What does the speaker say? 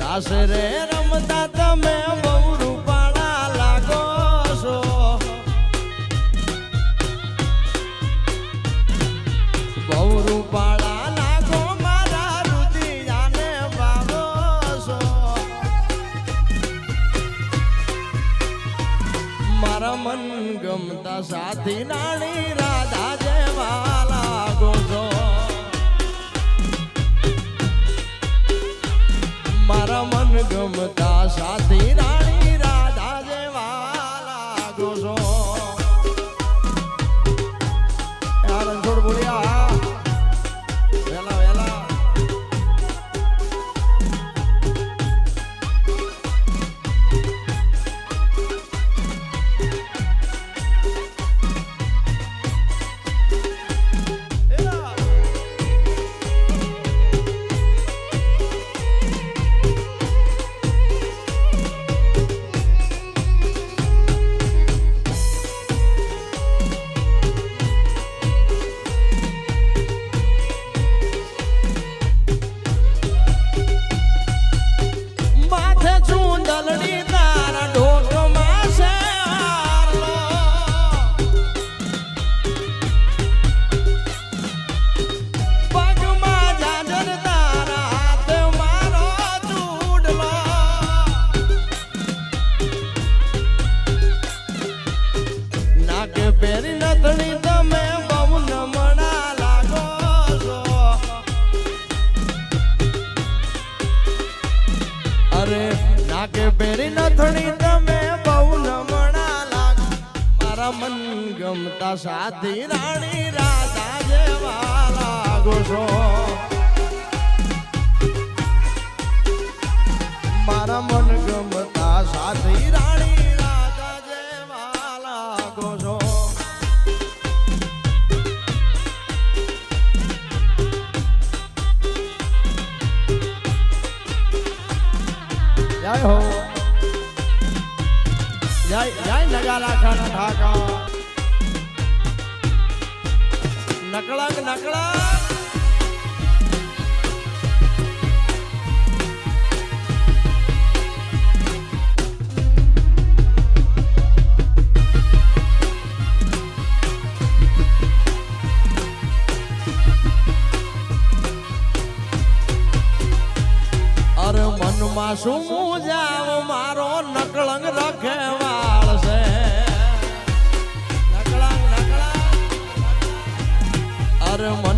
રાસ રે રમતા તમે બહુ રૂપાળા લાગો છો બહુ રૂપાળા લાગો મારા રુદિયાને ભાવો છો મારા મન ગમતા સાથી નાની રાધા જેવા લાગો છો મારા મન ગમતા સાથી રાણી રાધા જેવા લાગો છો યાર છોડ બોલ્યા વેલા વેલા પેરી નથણી તમે બહુ નમણા લાગો છો અરે નાકે પેરી નથણી તમે બહુ નમણા લાગો મારા મન ગમતા સાથી રાણી રાધા જેવા લાગો છો મારા મન ગમતા સાથી રાણી રાધા જેવા લાગો છો જય હો જય જય નગાલા ખાના ઠાકા નકળંગ નકળંગ મનમાં શું જાવ મારો નકળંગ રખેવાળ છે નકળંગ નકળંગ અરે મન